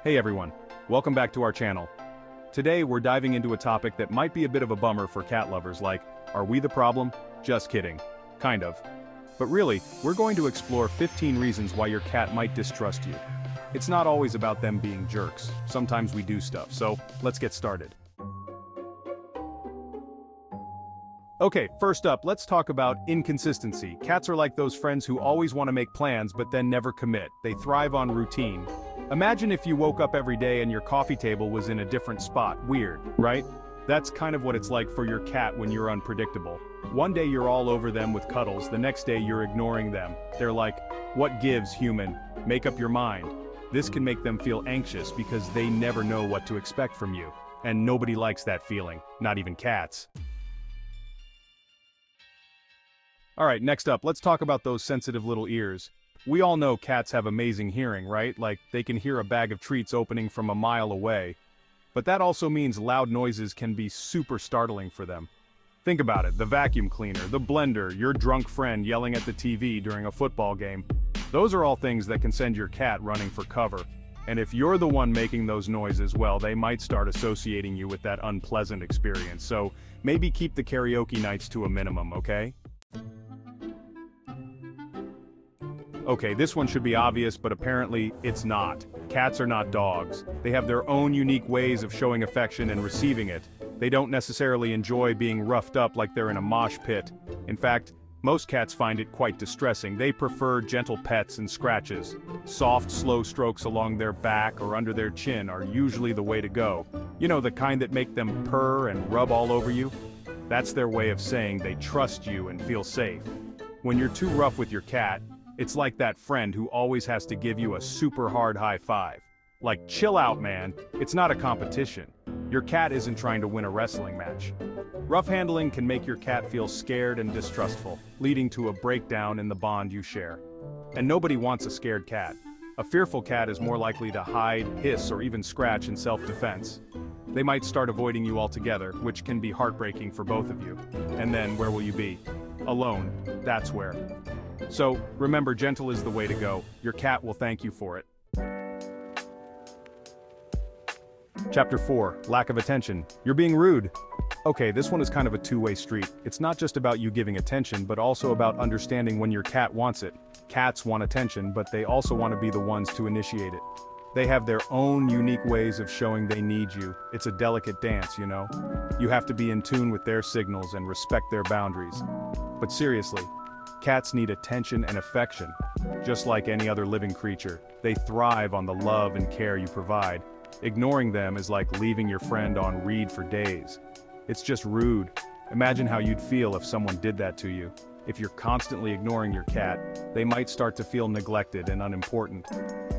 Hey everyone, welcome back to our channel. Today we're diving into a topic that might be a bit of a bummer for cat lovers like, are we the problem? Just kidding. Kind of. But really, we're going to explore 15 reasons why your cat might distrust you. It's not always about them being jerks, sometimes we do stuff, so let's get started. Okay, first up, let's talk about inconsistency. Cats are like those friends who always want to make plans but then never commit. They thrive on routine. Imagine if you woke up every day and your coffee table was in a different spot. Weird, right? That's kind of what it's like for your cat when you're unpredictable. One day you're all over them with cuddles, the next day you're ignoring them. They're like, what gives, human? Make up your mind. This can make them feel anxious because they never know what to expect from you. And nobody likes that feeling, not even cats. Alright, next up, let's talk about those sensitive little ears. We all know cats have amazing hearing, right? Like, they can hear a bag of treats opening from a mile away. But that also means loud noises can be super startling for them. Think about it, the vacuum cleaner, the blender, your drunk friend yelling at the TV during a football game. Those are all things that can send your cat running for cover. And if you're the one making those noises, well, they might start associating you with that unpleasant experience. So, maybe keep the karaoke nights to a minimum, okay? Okay, this one should be obvious, but apparently, it's not. Cats are not dogs. They have their own unique ways of showing affection and receiving it. They don't necessarily enjoy being roughed up like they're in a mosh pit. In fact, most cats find it quite distressing. They prefer gentle pets and scratches. Soft, slow strokes along their back or under their chin are usually the way to go. You know, the kind that make them purr and rub all over you? That's their way of saying they trust you and feel safe. When you're too rough with your cat, it's like that friend who always has to give you a super hard high five. Like, chill out, man. It's not a competition. Your cat isn't trying to win a wrestling match. Rough handling can make your cat feel scared and distrustful, leading to a breakdown in the bond you share. And nobody wants a scared cat. A fearful cat is more likely to hide, hiss, or even scratch in self-defense. They might start avoiding you altogether, which can be heartbreaking for both of you. And then, where will you be? Alone. That's where. So, remember, gentle is the way to go. Your cat will thank you for it. Chapter 4, Lack of Attention. You're being rude. Okay, this one is kind of a two-way street. It's not just about you giving attention, but also about understanding when your cat wants it. Cats want attention, but they also want to be the ones to initiate it. They have their own unique ways of showing they need you. It's a delicate dance, you know? You have to be in tune with their signals and respect their boundaries. But seriously, cats need attention and affection. Just like any other living creature, they thrive on the love and care you provide. Ignoring them is like leaving your friend on read for days. It's just rude. Imagine how you'd feel if someone did that to you. If you're constantly ignoring your cat, they might start to feel neglected and unimportant.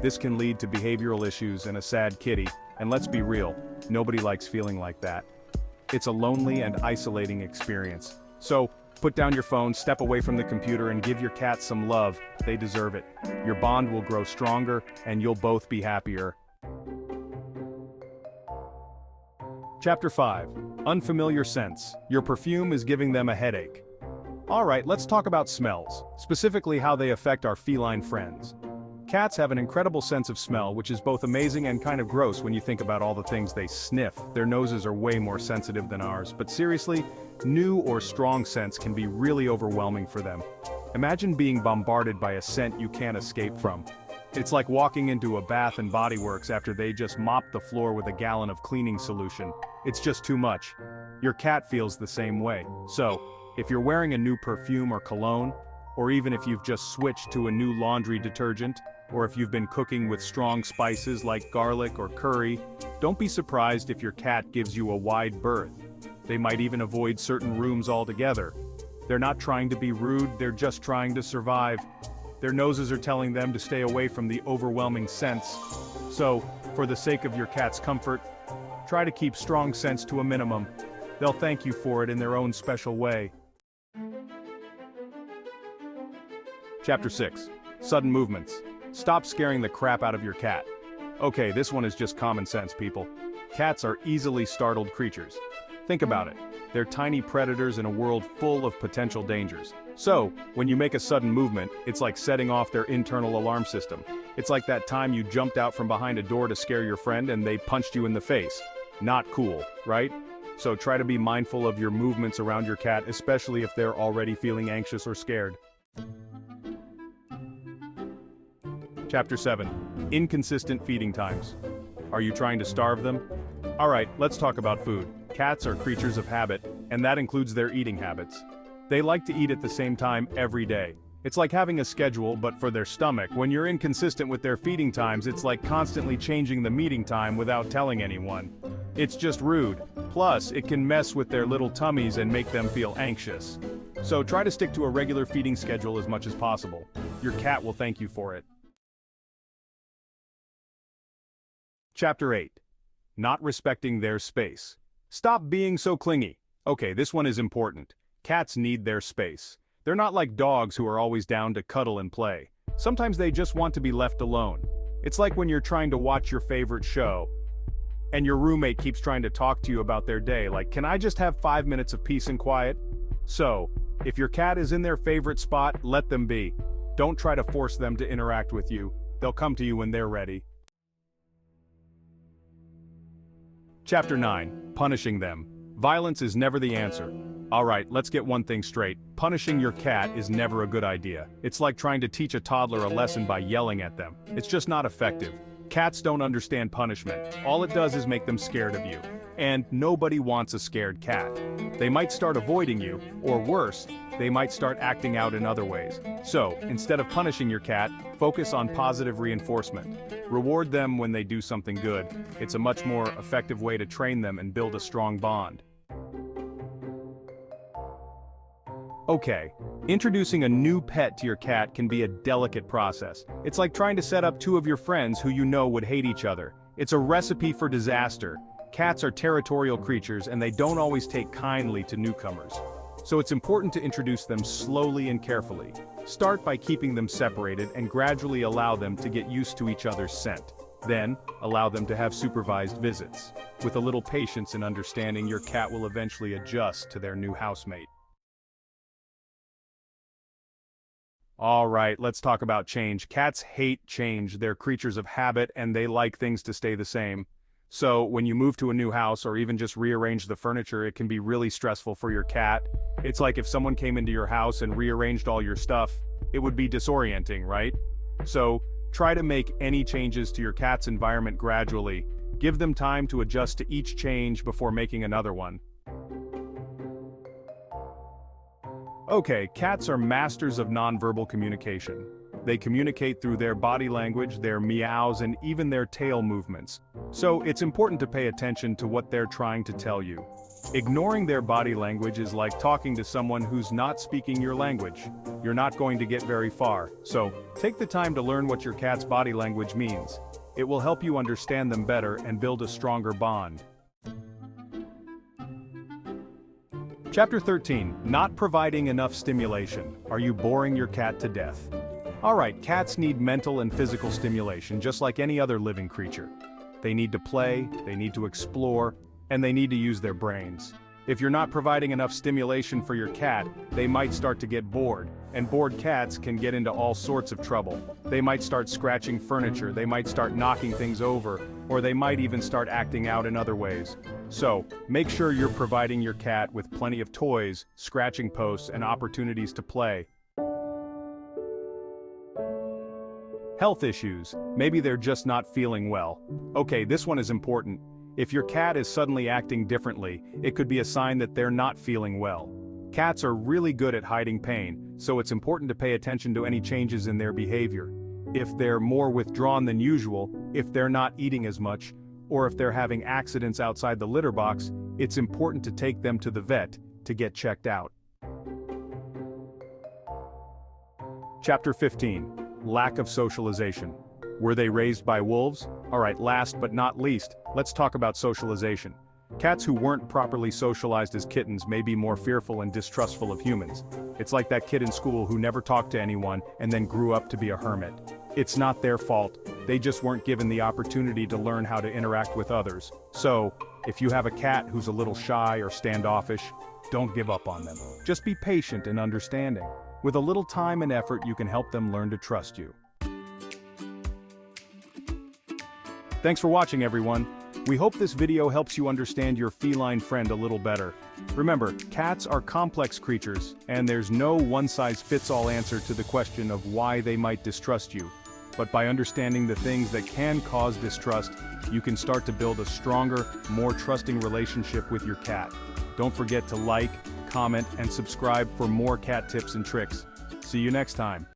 This can lead to behavioral issues and a sad kitty, and let's be real, nobody likes feeling like that. It's a lonely and isolating experience. So, put down your phone, step away from the computer, and give your cat some love. They deserve it. Your bond will grow stronger, and you'll both be happier. Chapter 5. Unfamiliar Scents. Your perfume is giving them a headache. Alright, let's talk about smells, specifically how they affect our feline friends. Cats have an incredible sense of smell, which is both amazing and kind of gross when you think about all the things they sniff. Their noses are way more sensitive than ours, but seriously, new or strong scents can be really overwhelming for them. Imagine being bombarded by a scent you can't escape from. It's like walking into a Bath and Body Works after they just mopped the floor with a gallon of cleaning solution. It's just too much. Your cat feels the same way. So, if you're wearing a new perfume or cologne, or even if you've just switched to a new laundry detergent, or if you've been cooking with strong spices like garlic or curry, don't be surprised if your cat gives you a wide berth. They might even avoid certain rooms altogether. They're not trying to be rude, they're just trying to survive. Their noses are telling them to stay away from the overwhelming scents. So, for the sake of your cat's comfort, try to keep strong scents to a minimum. They'll thank you for it in their own special way. Chapter 6. Sudden movements. Stop scaring the crap out of your cat. Okay, this one is just common sense, people. Cats are easily startled creatures. Think about it. They're tiny predators in a world full of potential dangers. So, when you make a sudden movement, it's like setting off their internal alarm system. It's like that time you jumped out from behind a door to scare your friend and they punched you in the face. Not cool, right? So try to be mindful of your movements around your cat, especially if they're already feeling anxious or scared. Chapter 7. Inconsistent feeding times. Are you trying to starve them? Alright, let's talk about food. Cats are creatures of habit, and that includes their eating habits. They like to eat at the same time every day. It's like having a schedule, but for their stomach. When you're inconsistent with their feeding times, it's like constantly changing the meeting time without telling anyone. It's just rude. Plus, it can mess with their little tummies and make them feel anxious. So try to stick to a regular feeding schedule as much as possible. Your cat will thank you for it. Chapter 8. Not respecting their space. Stop being so clingy. Okay, this one is important. Cats need their space. They're not like dogs who are always down to cuddle and play. Sometimes they just want to be left alone. It's like when you're trying to watch your favorite show, and your roommate keeps trying to talk to you about their day, like, can I just have 5 minutes of peace and quiet? So, if your cat is in their favorite spot, let them be. Don't try to force them to interact with you. They'll come to you when they're ready. Chapter 9. Punishing them. Violence is never the answer. Alright, let's get one thing straight. Punishing your cat is never a good idea. It's like trying to teach a toddler a lesson by yelling at them. It's just not effective. Cats don't understand punishment. All it does is make them scared of you. And nobody wants a scared cat. They might start avoiding you, or worse, they might start acting out in other ways. So, instead of punishing your cat, focus on positive reinforcement. Reward them when they do something good. It's a much more effective way to train them and build a strong bond. Okay, introducing a new pet to your cat can be a delicate process. It's like trying to set up two of your friends who you know would hate each other. It's a recipe for disaster. Cats are territorial creatures and they don't always take kindly to newcomers. So it's important to introduce them slowly and carefully. Start by keeping them separated and gradually allow them to get used to each other's scent. Then, allow them to have supervised visits. With a little patience and understanding, your cat will eventually adjust to their new housemate. Alright, let's talk about change. Cats hate change. They're creatures of habit and they like things to stay the same. So, when you move to a new house or even just rearrange the furniture, it can be really stressful for your cat. It's like if someone came into your house and rearranged all your stuff, it would be disorienting, right? So, try to make any changes to your cat's environment gradually. Give them time to adjust to each change before making another one. Okay, cats are masters of nonverbal communication. They communicate through their body language, their meows, and even their tail movements. So it's important to pay attention to what they're trying to tell you. Ignoring their body language is like talking to someone who's not speaking your language. You're not going to get very far. So take the time to learn what your cat's body language means. It will help you understand them better and build a stronger bond. Chapter 13. Not providing enough stimulation. Are you boring your cat to death? Alright, cats need mental and physical stimulation just like any other living creature. They need to play, they need to explore, and they need to use their brains. If you're not providing enough stimulation for your cat, they might start to get bored, and bored cats can get into all sorts of trouble. They might start scratching furniture, they might start knocking things over, or they might even start acting out in other ways. So, make sure you're providing your cat with plenty of toys, scratching posts, and opportunities to play. Health issues. Maybe they're just not feeling well. Okay, this one is important. If your cat is suddenly acting differently, it could be a sign that they're not feeling well. Cats are really good at hiding pain, so it's important to pay attention to any changes in their behavior. If they're more withdrawn than usual, if they're not eating as much, or if they're having accidents outside the litter box, it's important to take them to the vet to get checked out. Chapter 15. Lack of socialization. Were they raised by wolves? Alright, last but not least, let's talk about socialization. Cats who weren't properly socialized as kittens may be more fearful and distrustful of humans. It's like that kid in school who never talked to anyone and then grew up to be a hermit. It's not their fault, they just weren't given the opportunity to learn how to interact with others. So, if you have a cat who's a little shy or standoffish, Don't give up on them. Just be patient and understanding. With a little time and effort, you can help them learn to trust you. Thanks for watching, everyone. We hope this video helps you understand your feline friend a little better. Remember, cats are complex creatures, and there's no one-size-fits-all answer to the question of why they might distrust you. But by understanding the things that can cause distrust, you can start to build a stronger, more trusting relationship with your cat. Don't forget to like, comment, and subscribe for more cat tips and tricks. See you next time.